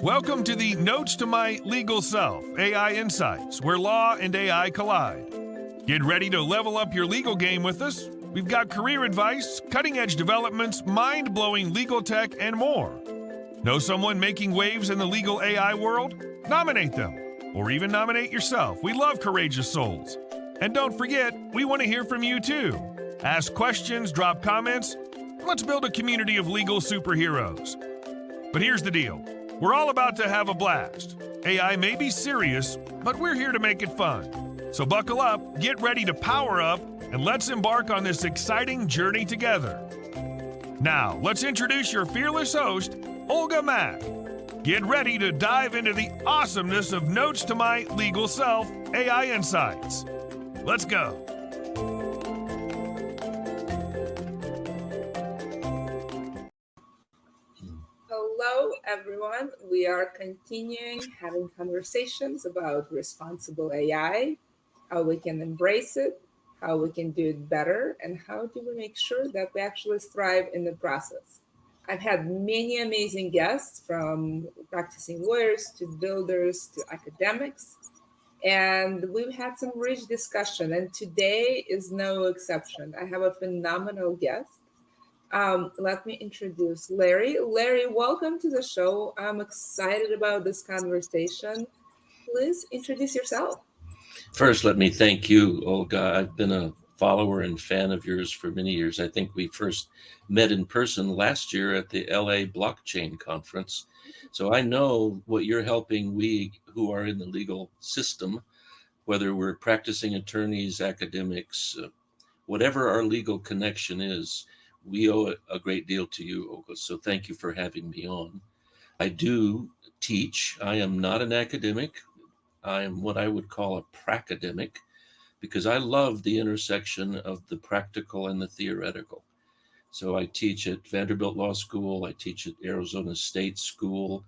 Welcome to the Notes to My Legal Self, AI Insights, where law and AI collide. Get ready to level up your legal game with us. We've got career advice, cutting-edge developments, mind-blowing legal tech, and more. Know someone making waves in the legal AI world? Nominate them, or even nominate yourself. We love courageous souls. And don't forget, we want to hear from you too. Ask questions, drop comments. Let's build a community of legal superheroes. But here's the deal. We're all about to have a blast. AI may be serious, but we're here to make it fun. So buckle up, get ready to power up, and let's embark on this exciting journey together. Now, let's introduce your fearless host, Olga Mack. Get ready to dive into the awesomeness of Notes to My Legal Self, AI Insights. Let's go. Hello, everyone. We are continuing having conversations about responsible AI, how we can embrace it, how we can do it better, and how do we make sure that we actually thrive in the process. I've had many amazing guests, from practicing lawyers to builders to academics, and we've had some rich discussion, and today is no exception. I have a phenomenal guest. Let me introduce Larry. Larry, welcome to the show. I'm excited about this conversation. Please introduce yourself. First, let me thank you, Olga. I've been a follower and fan of yours for many years. I think we first met in person last year at the LA Blockchain Conference. So I know what you're helping we who are in the legal system, whether we're practicing attorneys, academics, whatever our legal connection is. We owe a great deal to you, Olga, so thank you for having me on. I do teach. I am not an academic. I am what I would call a pracademic, because I love the intersection of the practical and the theoretical. So I teach at Vanderbilt Law School. I teach at Arizona State School,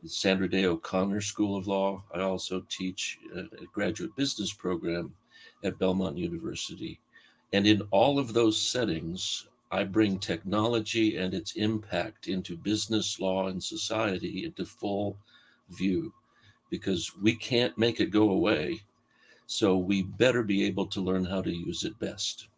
Sandra Day O'Connor School of Law. I also teach a graduate business program at Belmont University. And in all of those settings, I bring technology and its impact into business, law, and society into full view, because we can't make it go away. So we better be able to learn how to use it best.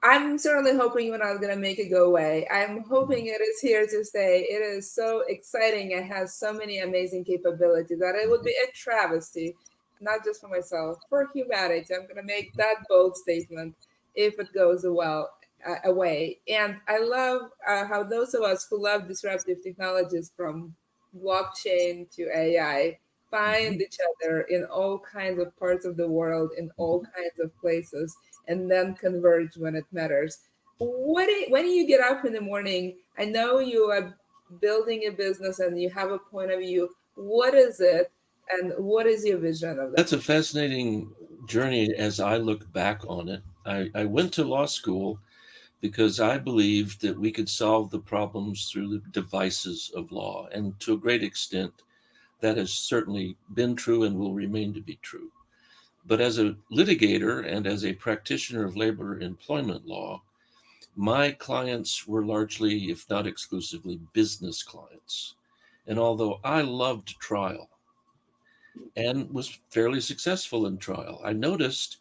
I'm certainly hoping you're not going to make it go away. I'm hoping it is here to stay. It is so exciting. It has so many amazing capabilities that it would be a travesty, not just for myself, for humanity. I'm going to make that bold statement if it goes away. And I love how those of us who love disruptive technologies, from blockchain to AI, find each other in all kinds of parts of the world, in all kinds of places, and then converge when it matters. When do you get up in the morning? I know you are building a business and you have a point of view. What is it? And what is your vision of that? That's a fascinating journey as I look back on it. I went to law school because I believed that we could solve the problems through the devices of law. And to a great extent, that has certainly been true and will remain to be true. But as a litigator and as a practitioner of labor employment law, my clients were largely, if not exclusively, business clients. And although I loved trial and was fairly successful in trial, I noticed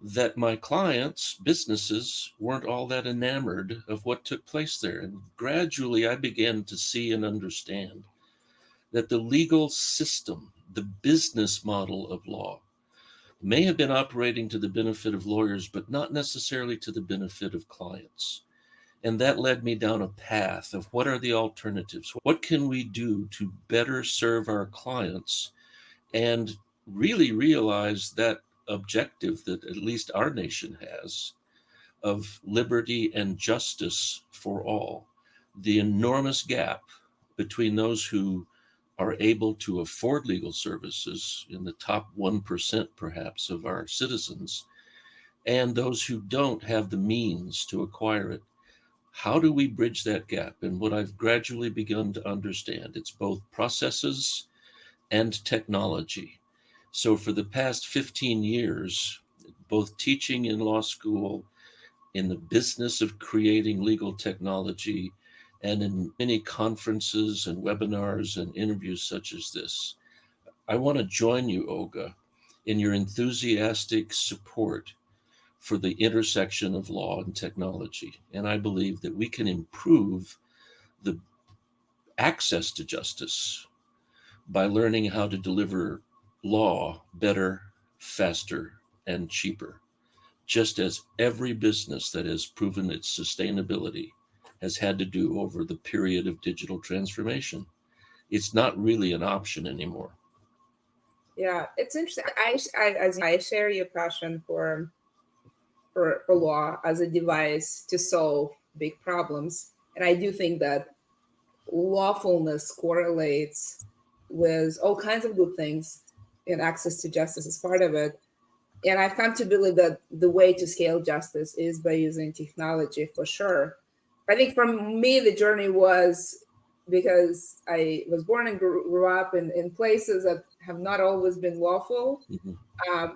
that my clients' businesses weren't all that enamored of what took place there. And gradually I began to see and understand that the legal system, the business model of law, may have been operating to the benefit of lawyers, but not necessarily to the benefit of clients. And that led me down a path of what are the alternatives? What can we do to better serve our clients and really realize that objective that at least our nation has of liberty and justice for all? The enormous gap between those who are able to afford legal services, in the top 1% perhaps of our citizens, and those who don't have the means to acquire it. How do we bridge that gap? And what I've gradually begun to understand, it's both processes and technology. So for the past 15 years, both teaching in law school, in the business of creating legal technology, and in many conferences and webinars and interviews such as this. I want to join you, Olga, in your enthusiastic support for the intersection of law and technology. And I believe that we can improve the access to justice by learning how to deliver law better, faster, and cheaper, just as every business that has proven its sustainability has had to do over the period of digital transformation. It's not really an option anymore. Yeah, it's interesting. I share your passion for law as a device to solve big problems. And I do think that lawfulness correlates with all kinds of good things, and access to justice is part of it. And I've come to believe that the way to scale justice is by using technology for sure. I think for me, the journey was because I was born and grew up in places that have not always been lawful,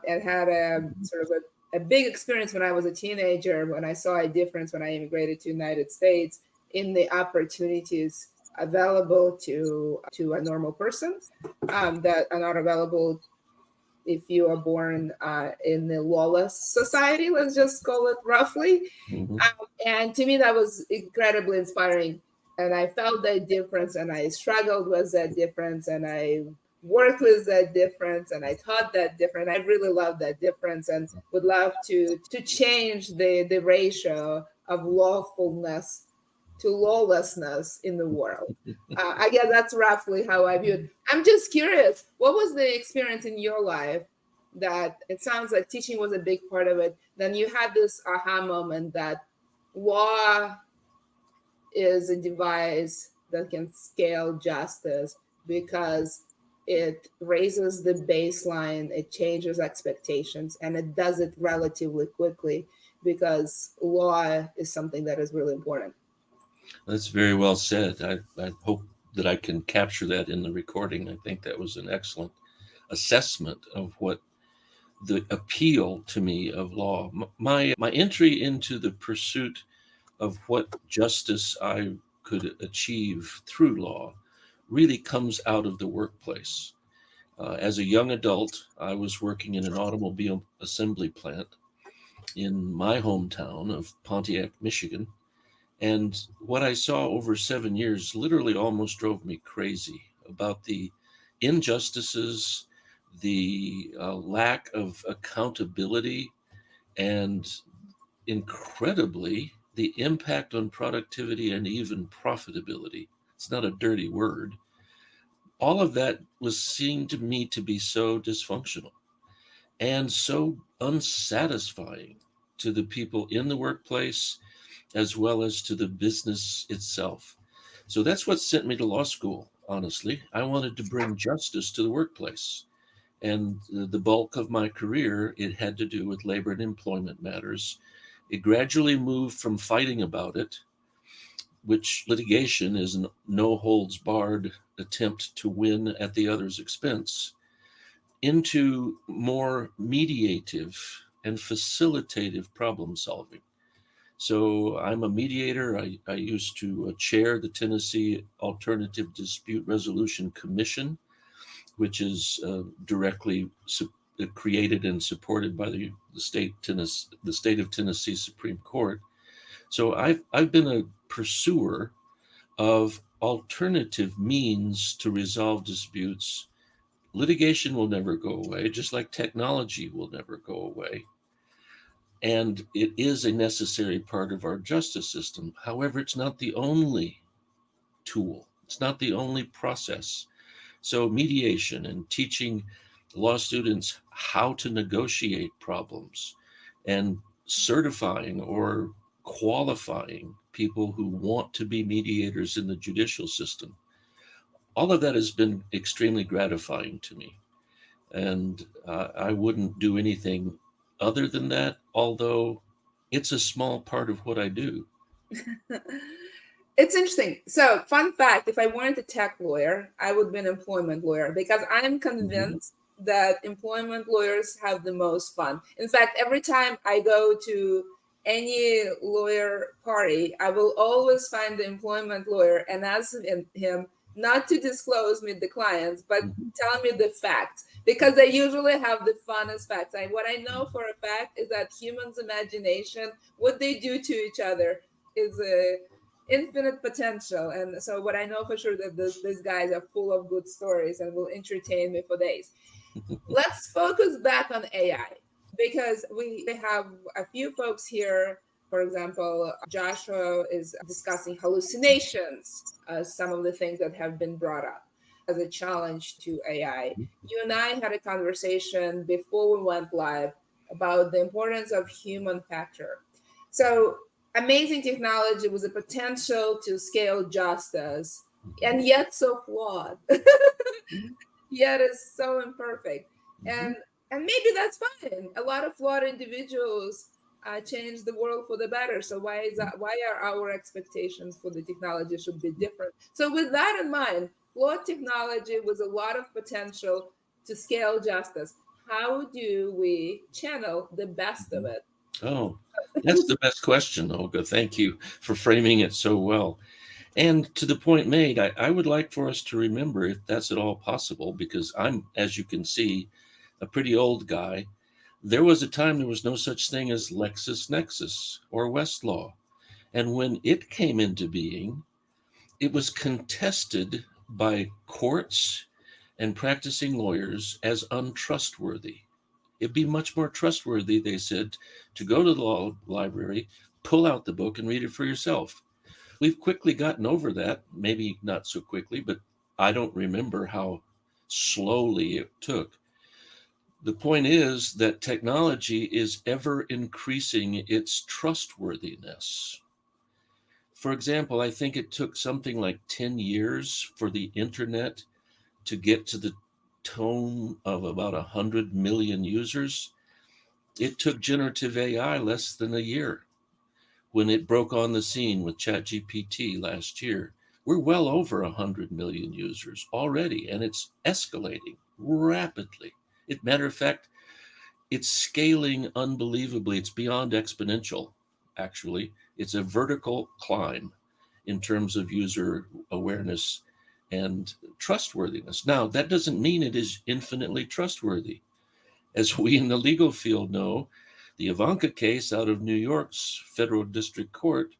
and had a sort of a big experience when I was a teenager, when I saw a difference when I immigrated to the United States in the opportunities available to a normal person, that are not available if you are born in the lawless society, let's just call it roughly. And to me, that was incredibly inspiring. And I felt that difference, and I struggled with that difference, and I worked with that difference, and I taught that difference. I really love that difference, and would love to change the ratio of lawfulness to lawlessness in the world. I guess that's roughly how I view it. I'm just curious, what was the experience in your life that it sounds like teaching was a big part of it? Then you had this aha moment that law is a device that can scale justice because it raises the baseline, it changes expectations, and it does it relatively quickly because law is something that is really important. That's very well said. I hope that I can capture that in the recording. I think that was an excellent assessment of what the appeal to me of law. My entry into the pursuit of what justice I could achieve through law really comes out of the workplace. As a young adult, I was working in an automobile assembly plant in my hometown of Pontiac, Michigan. And what I saw over 7 years literally almost drove me crazy about the injustices, the lack of accountability, and incredibly, the impact on productivity and even profitability. It's not a dirty word. All of that was seen to me to be so dysfunctional and so unsatisfying to the people in the workplace as well as to the business itself. So that's what sent me to law school, honestly. I wanted to bring justice to the workplace. And the bulk of my career, it had to do with labor and employment matters. It gradually moved from fighting about it, which litigation is a no holds barred attempt to win at the other's expense, into more mediative and facilitative problem solving. So I'm a mediator. I used to chair the Tennessee Alternative Dispute Resolution Commission, which is directly created and supported by the state of Tennessee Supreme Court. So I've been a pursuer of alternative means to resolve disputes. Litigation will never go away, just like technology will never go away. And it is a necessary part of our justice system. However, it's not the only tool. It's not the only process. So mediation and teaching law students how to negotiate problems and certifying or qualifying people who want to be mediators in the judicial system. All of that has been extremely gratifying to me. And I wouldn't do anything other than that, although it's a small part of what I do. It's interesting. So, fun fact, if I weren't a tech lawyer, I would be an employment lawyer because I'm convinced that employment lawyers have the most fun. In fact, every time I go to any lawyer party, I will always find the employment lawyer and ask him not to disclose me the clients, but tell me the facts, because they usually have the funnest facts. What I know for a fact is that humans' imagination, what they do to each other, is a infinite potential. And so what I know for sure that these guys are full of good stories and will entertain me for days. Let's focus back on AI, because we have a few folks here. For example, Joshua is discussing hallucinations, some of the things that have been brought up as a challenge to AI. You and I had a conversation before we went live about the importance of human factor. So amazing technology with the potential to scale justice, and yet so flawed. Yet it's so imperfect. And and maybe that's fine. A lot of flawed individuals change the world for the better. So why is that? Why are our expectations for the technology should be different? So with that in mind, flawed technology with a lot of potential to scale justice, how do we channel the best of it? Oh, that's the best question, Olga. Thank you for framing it so well. And to the point made, I would like for us to remember, if that's at all possible, because I'm, as you can see, a pretty old guy. There was a time there was no such thing as LexisNexis or Westlaw. And when it came into being, it was contested by courts and practicing lawyers as untrustworthy. It'd be much more trustworthy, they said, to go to the law library, pull out the book, and read it for yourself. We've quickly gotten over that, maybe not so quickly, but I don't remember how slowly it took. The point is that technology is ever increasing its trustworthiness. For example, I think it took something like 10 years for the internet to get to the tone of about 100 million users. It took generative AI less than a year. When it broke on the scene with ChatGPT last year, we're well over 100 million users already, and it's escalating rapidly. Matter of fact, it's scaling unbelievably. It's beyond exponential, actually. It's a vertical climb in terms of user awareness and trustworthiness. Now, that doesn't mean it is infinitely trustworthy. As we in the legal field know, the Ivanka case out of New York's federal district court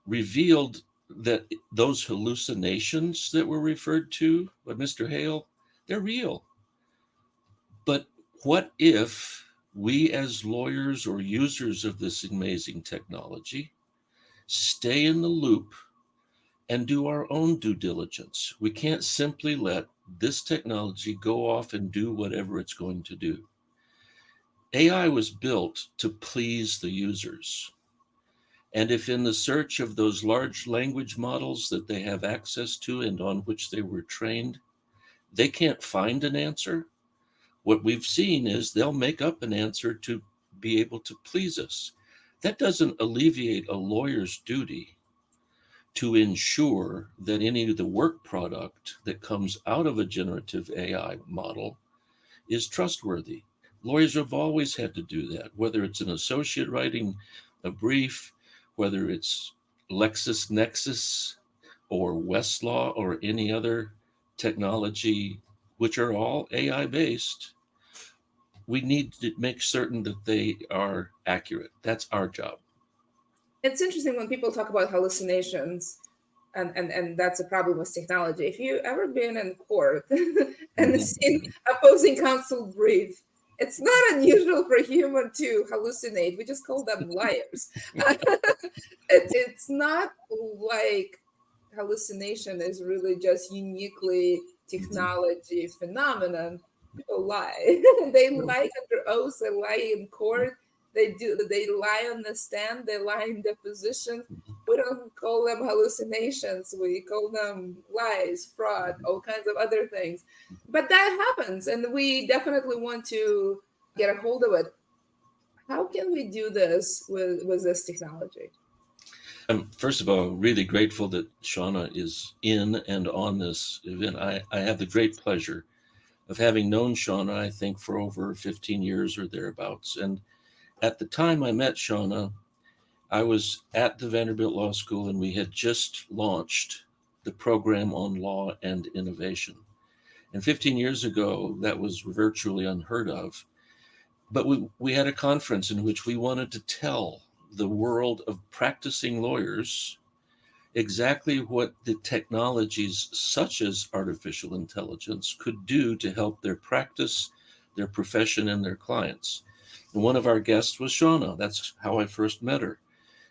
revealed that those hallucinations that were referred to by Mr. Hale, they're real. But what if we as lawyers or users of this amazing technology stay in the loop and do our own due diligence? We can't simply let this technology go off and do whatever it's going to do. AI was built to please the users. And if in the search of those large language models that they have access to and on which they were trained, they can't find an answer, what we've seen is they'll make up an answer to be able to please us. That doesn't alleviate a lawyer's duty to ensure that any of the work product that comes out of a generative AI model is trustworthy. Lawyers have always had to do that, whether it's an associate writing a brief, whether it's LexisNexis or Westlaw or any other technology, which are all AI based. We need to make certain that they are accurate. That's our job. It's interesting when people talk about hallucinations, and that's a problem with technology. If you've ever been in court and seen opposing counsel brief, it's not unusual for a human to hallucinate. We just call them liars. It's not like hallucination is really just uniquely technology phenomenon. People lie. They lie under oath. They lie in court. They lie on the stand. They lie in deposition. We don't call them hallucinations. We call them lies, fraud, all kinds of other things. But that happens, and we definitely want to get a hold of it. How can we do this with this technology? I'm, first of all, really grateful that Shauna is in and on this event. I have the great pleasure of having known Shauna, I think, for over 15 years or thereabouts. And At the time I met Shauna, I was at the Vanderbilt Law School, and we had just launched the program on law and innovation. And 15 years ago, that was virtually unheard of. But we had a conference in which we wanted to tell the world of practicing lawyers exactly what the technologies such as artificial intelligence could do to help their practice, their profession, and their clients. And one of our guests was Shauna. That's how I first met her.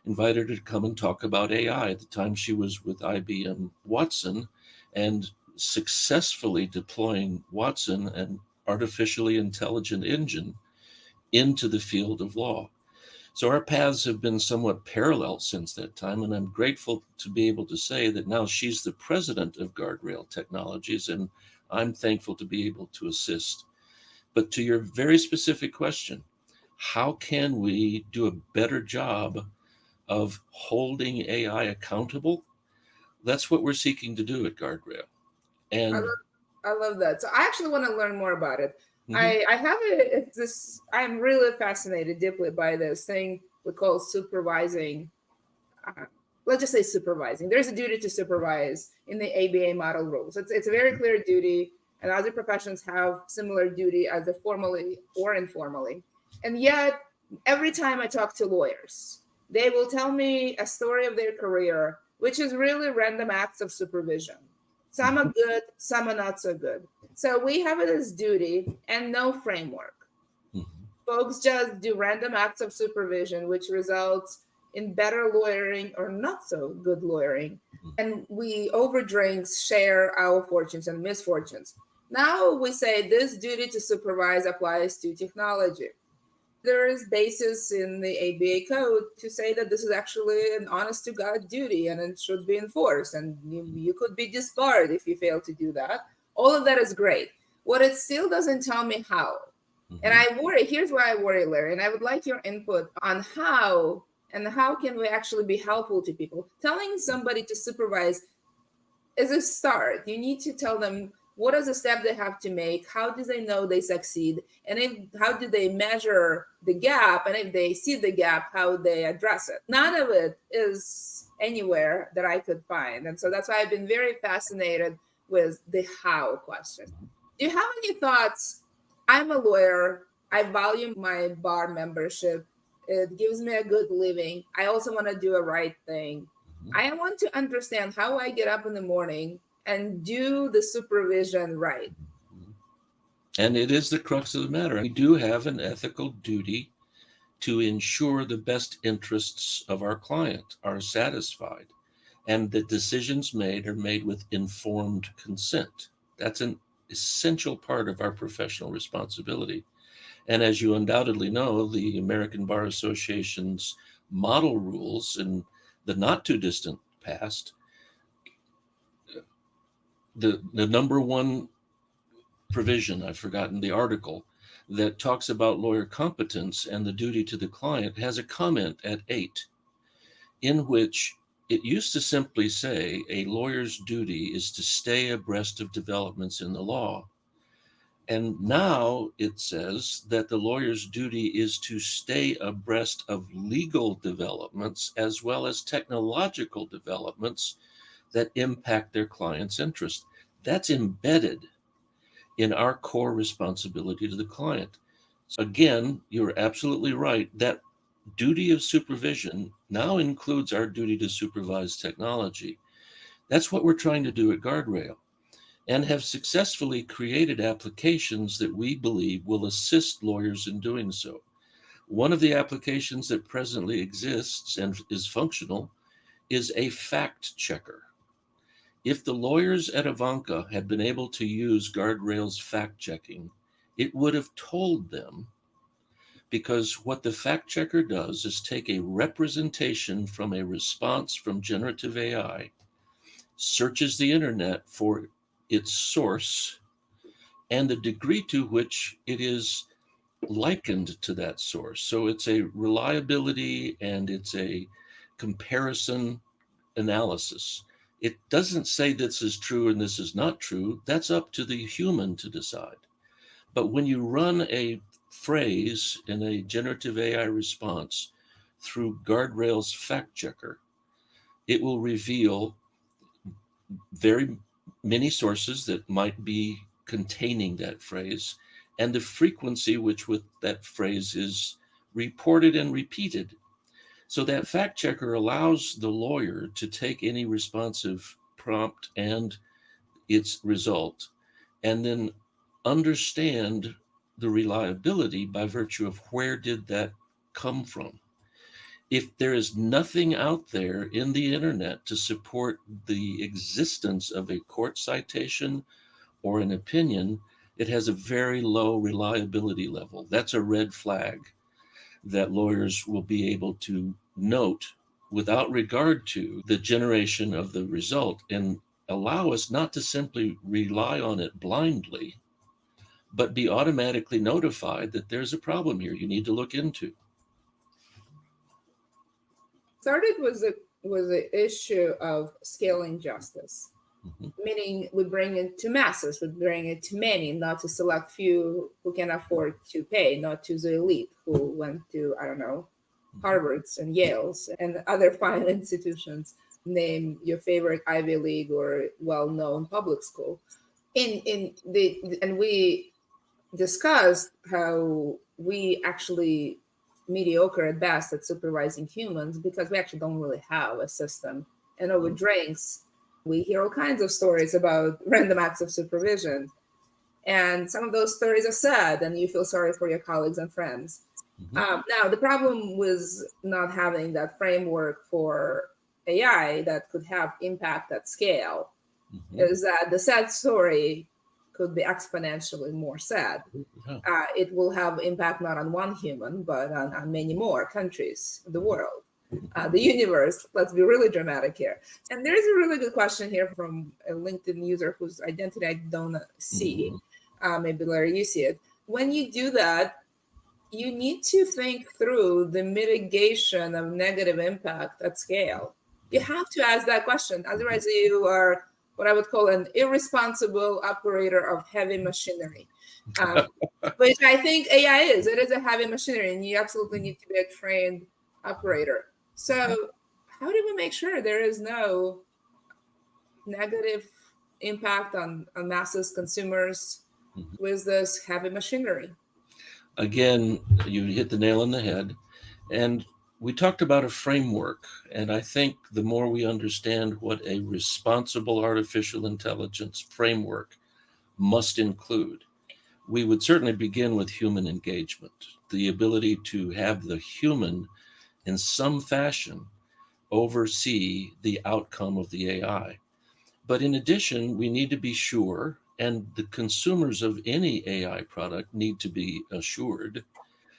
Invited her to come and talk about AI. At the time, she was with IBM Watson and successfully deploying Watson, an artificially intelligent engine, into the field of law. So our paths have been somewhat parallel since that time, and I'm grateful to be able to say that now she's the president of Guardrail Technologies, and I'm thankful to be able to assist. But to your very specific question, how can we do a better job of holding AI accountable? That's what we're seeking to do at Guardrail. And I love that. So I actually want to learn more about it. Mhm. I have this. I'm really fascinated deeply by this thing we call supervising. Let's just say supervising. There's a duty to supervise in the ABA model rules. It's a very clear duty, and other professions have similar duty, either formally or informally. And yet, every time I talk to lawyers, they will tell me a story of their career, which is really random acts of supervision. Some are good, some are not so good. So we have this duty and no framework. Mhm. Folks just do random acts of supervision, which results in better lawyering or not so good lawyering. And we over drinks share our fortunes and misfortunes. Now we say this duty to supervise applies to technology. There is basis in the ABA code to say that this is actually an honest to God duty and it should be enforced. And you could be disbarred if you fail to do that. All of that is great. What it still doesn't tell me how. And I worry, here's why I worry, Larry, and I would like your input on how and how can we actually be helpful to people. Telling somebody to supervise is a start. You need to tell them what is the step they have to make, how do they know they succeed, and how do they measure the gap, and if they see the gap, how they address it. None of it is anywhere that I could find. And so that's why I've been very fascinated with the how question. Do you have any thoughts? I'm a lawyer. I value my bar membership. It gives me a good living. I also want to do a right thing. I want to understand how I get up in the morning and do the supervision right. And it is the crux of the matter. We do have an ethical duty to ensure the best interests of our client are satisfied and that decisions made are made with informed consent. That's an essential part of our professional responsibility. And as you undoubtedly know, the American Bar Association's model rules in the not too distant past, the number one provision, I've forgotten the article, that talks about lawyer competence and the duty to the client has a comment at 8 in which it used to simply say a lawyer's duty is to stay abreast of developments in the law. And now it says that the lawyer's duty is to stay abreast of legal developments as well as technological developments that impact their client's interest. That's embedded in our core responsibility to the client. So again, you're absolutely right. That duty of supervision now includes our duty to supervise technology. That's what we're trying to do at Guardrail, and have successfully created applications that we believe will assist lawyers in doing so. One of the applications that presently exists and is functional is a fact checker. If the lawyers at Ivanka had been able to use Guardrail's fact checking, it would have told them, because what the fact checker does is take a representation from a response from generative AI, searches the internet for its source and the degree to which it is likened to that source. So it's a reliability and it's a comparison analysis. It doesn't say this is true and this is not true. That's up to the human to decide. But when you run a phrase in a generative AI response through Guardrails Fact Checker, it will reveal very many sources that might be containing that phrase and the frequency with that phrase is reported and repeated. So that fact checker allows the lawyer to take any responsive prompt and its result and then understand the reliability by virtue of where did that come from. If there is nothing out there in the internet to support the existence of a court citation or an opinion, it has a very low reliability level. That's a red flag that lawyers will be able to note without regard to the generation of the result and allow us not to simply rely on it blindly, but be automatically notified that there's a problem here you need to look into. Started was the issue of scaling justice, meaning we bring it to masses, we bring it to many, not to select few who can afford to pay, not to the elite who went to, I don't know, Harvards and Yales and other fine institutions. Name your favorite Ivy League or well-known public school. And we discussed how we actually mediocre at best at supervising humans because we actually don't really have a system. And over drinks, we hear all kinds of stories about random acts of supervision. And some of those stories are sad and you feel sorry for your colleagues and friends. Now, the problem with not having that framework for AI that could have impact at scale is that the sad story could be exponentially more sad. It will have impact not on one human, but on many more countries, the world, the universe. Let's be really dramatic here. And there's a really good question here from a LinkedIn user whose identity I don't see. Maybe Larry, you see it. When you do that, you need to think through the mitigation of negative impact at scale. You have to ask that question. Otherwise, you are what I would call an irresponsible operator of heavy machinery, which I think AI is. It is a heavy machinery, and you absolutely need to be a trained operator. So how do we make sure there is no negative impact on masses, consumers with this heavy machinery? Again, you hit the nail on the head. And we talked about a framework. And I think the more we understand what a responsible artificial intelligence framework must include, we would certainly begin with human engagement, the ability to have the human in some fashion oversee the outcome of the AI. But in addition, we need to be sure, and the consumers of any AI product need to be assured,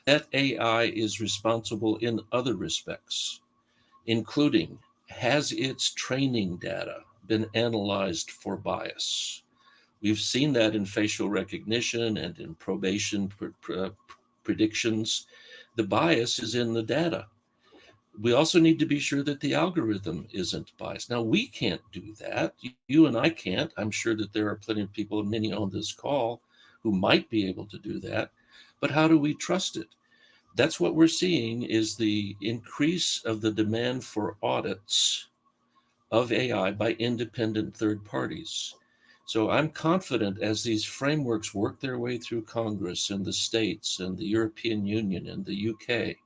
that AI is responsible in other respects, including has its training data been analyzed for bias? We've seen that in facial recognition and in probation predictions. The bias is in the data. We also need to be sure that the algorithm isn't biased. Now, we can't do that. You and I can't. I'm sure that there are plenty of people, many on this call, who might be able to do that. But how do we trust it? That's what we're seeing is the increase of the demand for audits of AI by independent third parties. So I'm confident as these frameworks work their way through Congress and the states and the European Union and the UK,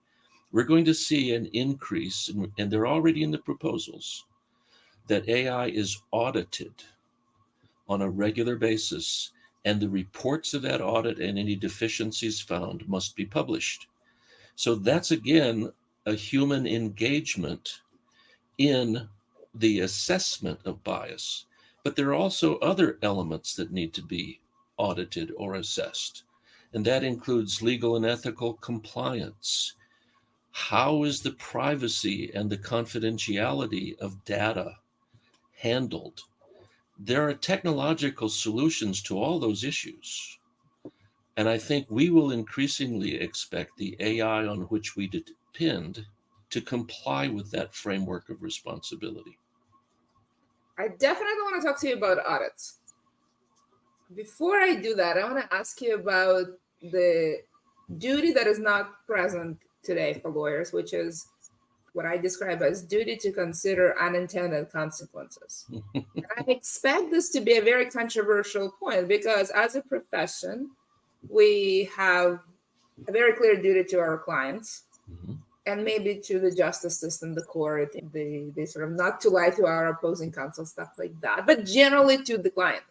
we're going to see an increase, and they're already in the proposals, that AI is audited on a regular basis, and the reports of that audit and any deficiencies found must be published. So that's, again, a human engagement in the assessment of bias. But there are also other elements that need to be audited or assessed, and that includes legal and ethical compliance. How is the privacy and the confidentiality of data handled? There are technological solutions to all those issues. And I think we will increasingly expect the AI on which we depend to comply with that framework of responsibility. I definitely want to talk to you about audits. Before I do that, I want to ask you about the duty that is not present today for lawyers, which is what I describe as duty to consider unintended consequences. And I expect this to be a very controversial point because as a profession, we have a very clear duty to our clients and maybe to the justice system, the court, the sort of not to lie to our opposing counsel, stuff like that, but generally to the client.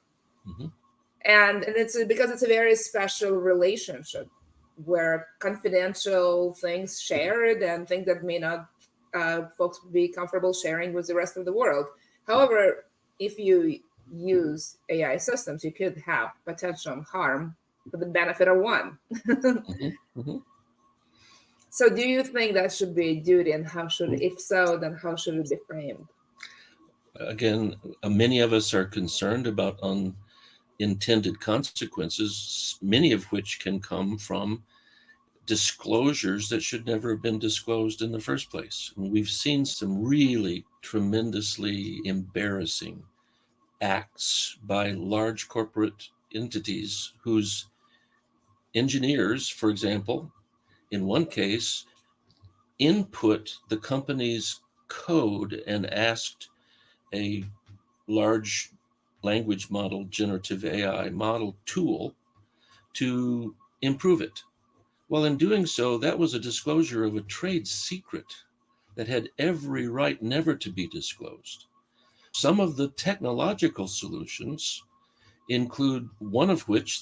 And it's because it's a very special relationship where confidential things shared and things that may not folks be comfortable sharing with the rest of the world. However, if you use AI systems, you could have potential harm for the benefit of one. So do you think that should be a duty, and how should, if so, then how should it be framed? Again, many of us are concerned about unintended consequences, many of which can come from disclosures that should never have been disclosed in the first place. And we've seen some really tremendously embarrassing acts by large corporate entities whose engineers, for example, in one case, input the company's code and asked a large language model, generative AI model tool to improve it. Well, in doing so, that was a disclosure of a trade secret that had every right never to be disclosed. Some of the technological solutions include one of which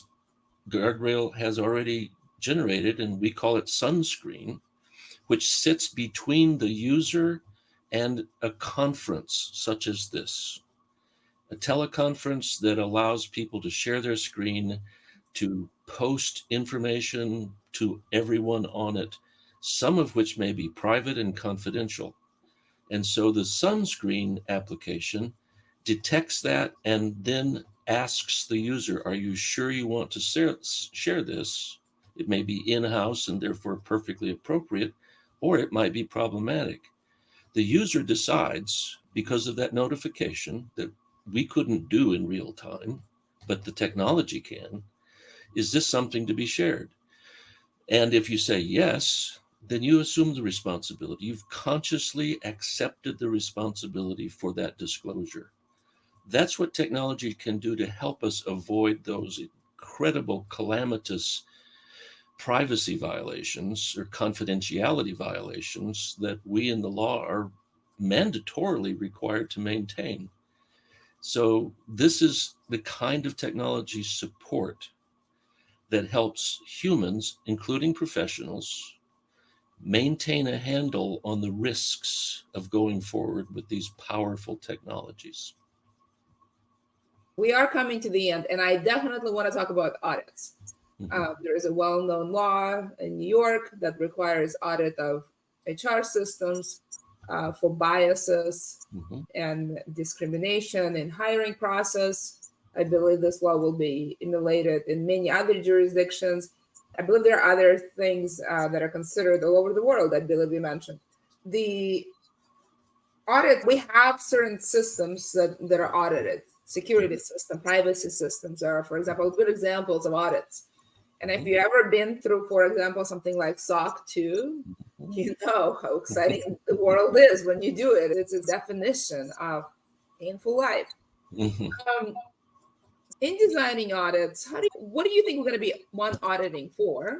Guardrail has already generated, and we call it Sunscreen, which sits between the user and a conference such as this. A teleconference that allows people to share their screen, to post information to everyone on it, some of which may be private and confidential. And so the Sunscreen application detects that and then asks the user, are you sure you want to share this? It may be in-house and therefore perfectly appropriate, or it might be problematic. The user decides, because of that notification that we couldn't do in real time, but the technology can, is this something to be shared? And if you say yes, then you assume the responsibility. You've consciously accepted the responsibility for that disclosure. That's what technology can do to help us avoid those incredible calamitous privacy violations or confidentiality violations that we in the law are mandatorily required to maintain. So this is the kind of technology support that helps humans, including professionals, maintain a handle on the risks of going forward with these powerful technologies. We are coming to the end, and I definitely want to talk about audits. There is a well-known law in New York that requires audit of HR systems for biases and discrimination in hiring process. I believe this law will be emulated in many other jurisdictions. I believe there are other things that are considered all over the world. I believe you mentioned the audit. We have certain systems that are audited. Security system, privacy systems are, for example, good examples of audits. And if you've ever been through, for example, something like SOC 2, you know how exciting the world is when you do it. It's a definition of painful life. In designing audits, what do you think we're going to be auditing for?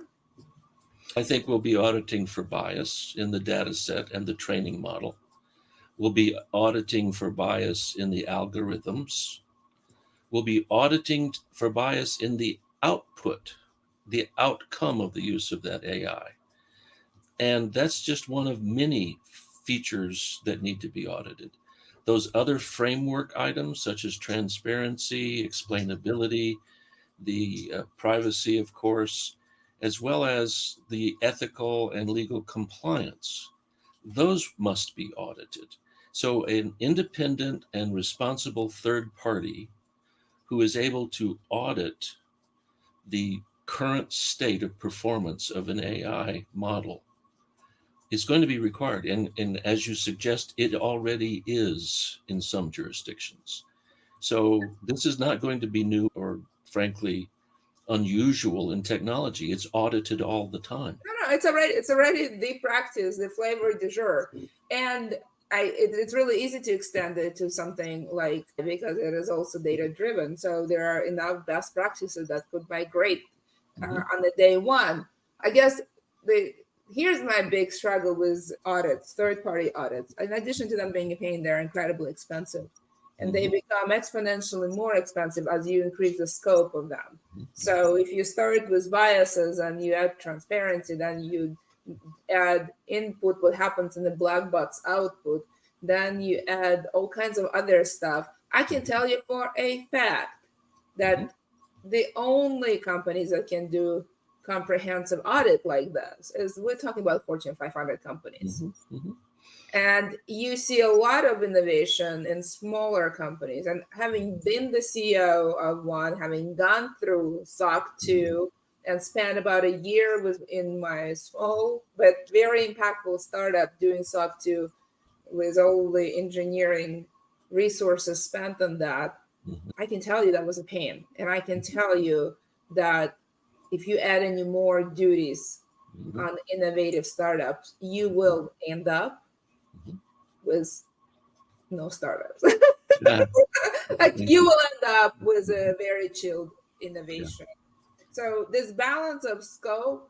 I think we'll be auditing for bias in the data set and the training model. We'll be auditing for bias in the algorithms. We'll be auditing for bias in the output, the outcome of the use of that AI. And that's just one of many features that need to be audited. Those other framework items, such as transparency, explainability, the privacy, of course, as well as the ethical and legal compliance, those must be audited. So an independent and responsible third party who is able to audit the current state of performance of an AI model is going to be required. And as you suggest, it already is in some jurisdictions. So this is not going to be new or frankly unusual in technology. It's audited all the time. No, it's already the practice, the flavor du jour, and it's really easy to extend it to something like, because it is also data driven. So there are enough best practices that could migrate on the day one. I guess here's my big struggle with audits, third party audits. In addition to them being a pain, they're incredibly expensive. And they become exponentially more expensive as you increase the scope of them. So if you start with biases and you add transparency, then you add input, what happens in the black box output, then you add all kinds of other stuff. I can tell you for a fact that the only companies that can do comprehensive audit like this is, we're talking about Fortune 500 companies. And you see a lot of innovation in smaller companies. And having been the CEO of one, having gone through SOC 2 and spent about a year in my small but very impactful startup doing SOC 2 with all the engineering resources spent on that, I can tell you that was a pain. And I can tell you that if you add any more duties on innovative startups, you will end up with no startups. Like, you will end up with a very chilled innovation. So this balance of scope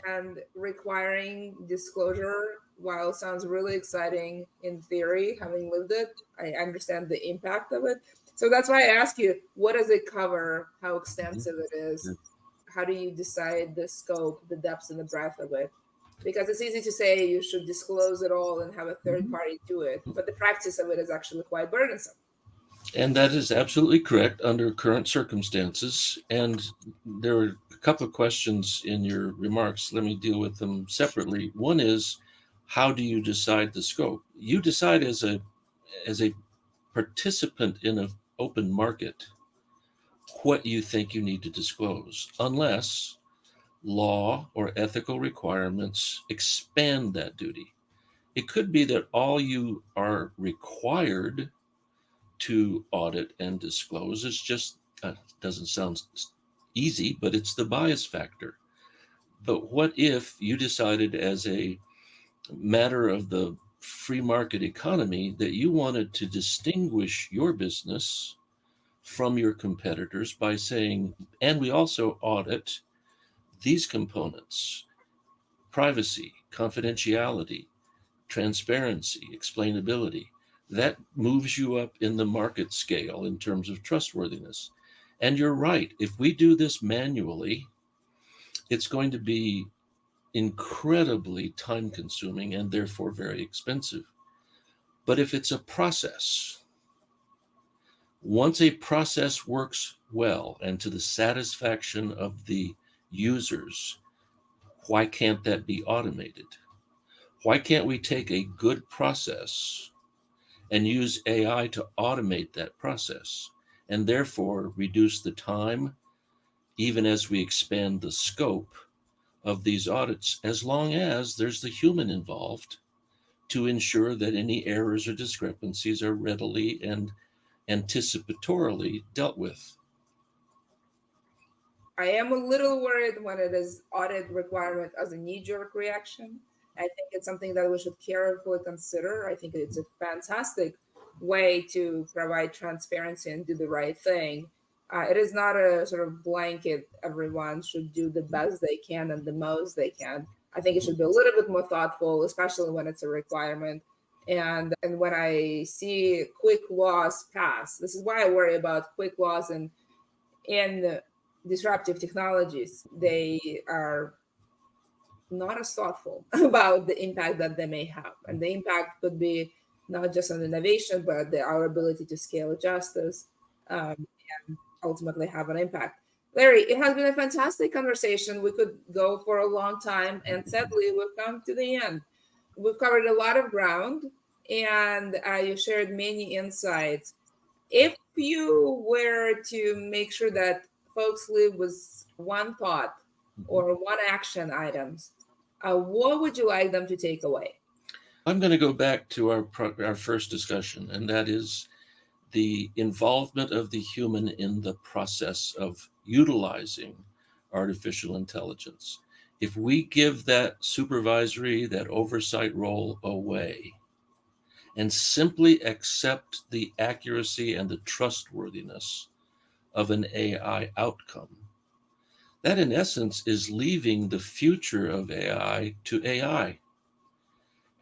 and requiring disclosure, while sounds really exciting in theory, having lived it, I understand the impact of it. So that's why I ask you, what does it cover? How extensive it is? How do you decide the scope, the depth and the breadth of it? Because it's easy to say you should disclose it all and have a third party do it, but the practice of it is actually quite burdensome. And that is absolutely correct under current circumstances. And there are a couple of questions in your remarks. Let me deal with them separately. One is, how do you decide the scope? You decide as a participant in an open market what you think you need to disclose, unless law or ethical requirements expand that duty. It could be that all you are required to audit and disclose is just, doesn't sound easy, but it's the bias factor. But what if you decided, as a matter of the free market economy, that you wanted to distinguish your business from your competitors by saying, and we also audit these components: privacy, confidentiality, transparency, explainability. That moves you up in the market scale in terms of trustworthiness. And you're right, if we do this manually, it's going to be incredibly time consuming and therefore very expensive. But if it's a process, once a process works well and to the satisfaction of the users, why can't that be automated? Why can't we take a good process and use AI to automate that process, and therefore reduce the time, even as we expand the scope of these audits, as long as there's the human involved to ensure that any errors or discrepancies are readily and anticipatorily dealt with? I am a little worried when it is audit requirement as a knee-jerk reaction. I think it's something that we should carefully consider. I think it's a fantastic way to provide transparency and do the right thing. It is not a sort of blanket, everyone should do the best they can and the most they can. I think it should be a little bit more thoughtful, especially when it's a requirement. And when I see quick laws pass, this is why I worry about quick laws in disruptive technologies. They are not as thoughtful about the impact that they may have. And the impact could be not just on innovation, but our ability to scale justice and ultimately have an impact. Larry, it has been a fantastic conversation. We could go for a long time, and sadly, we've come to the end. We've covered a lot of ground, and you shared many insights. If you were to make sure that folks live with one thought or one action items, what would you like them to take away? I'm going to go back to our first discussion, and that is the involvement of the human in the process of utilizing artificial intelligence. If we give that supervisory, that oversight role away and simply accept the accuracy and the trustworthiness of an AI outcome, that in essence is leaving the future of AI to AI.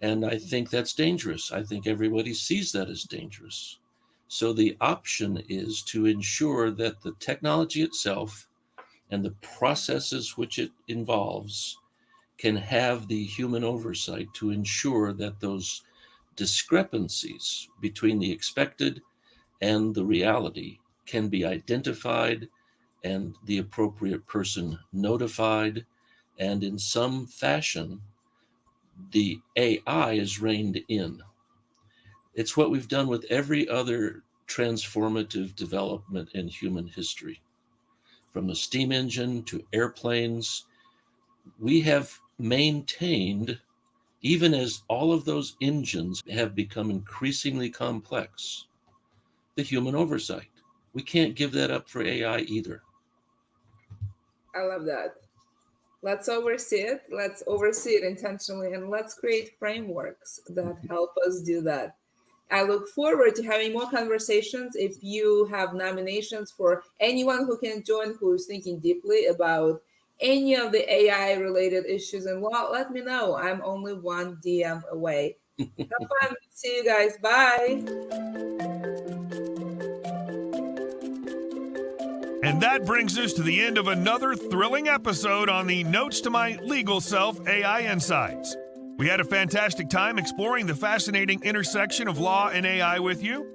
And I think that's dangerous. I think everybody sees that as dangerous. So the option is to ensure that the technology itself and the processes which it involves can have the human oversight to ensure that those discrepancies between the expected and the reality can be identified and the appropriate person notified, and in some fashion, the AI is reined in. It's what we've done with every other transformative development in human history. From the steam engine to airplanes, we have maintained, even as all of those engines have become increasingly complex, the human oversight. We can't give that up for AI either. I love that. Let's oversee it. Let's oversee it intentionally, and let's create frameworks that help us do that. I look forward to having more conversations. If you have nominations for anyone who can join who is thinking deeply about any of the AI related issues in law, let me know. I'm only one DM away. Have fun. See you guys. Bye. And that brings us to the end of another thrilling episode on the Notes to My Legal Self AI Insights. We had a fantastic time exploring the fascinating intersection of law and AI with you.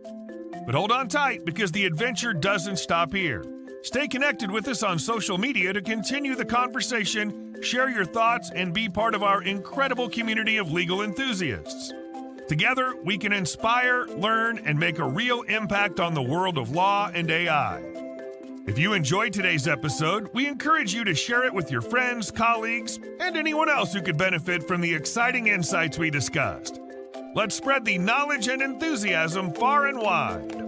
But hold on tight, because the adventure doesn't stop here. Stay connected with us on social media to continue the conversation, share your thoughts, and be part of our incredible community of legal enthusiasts. Together, we can inspire, learn, and make a real impact on the world of law and AI. If you enjoyed today's episode, we encourage you to share it with your friends, colleagues, and anyone else who could benefit from the exciting insights we discussed. Let's spread the knowledge and enthusiasm far and wide.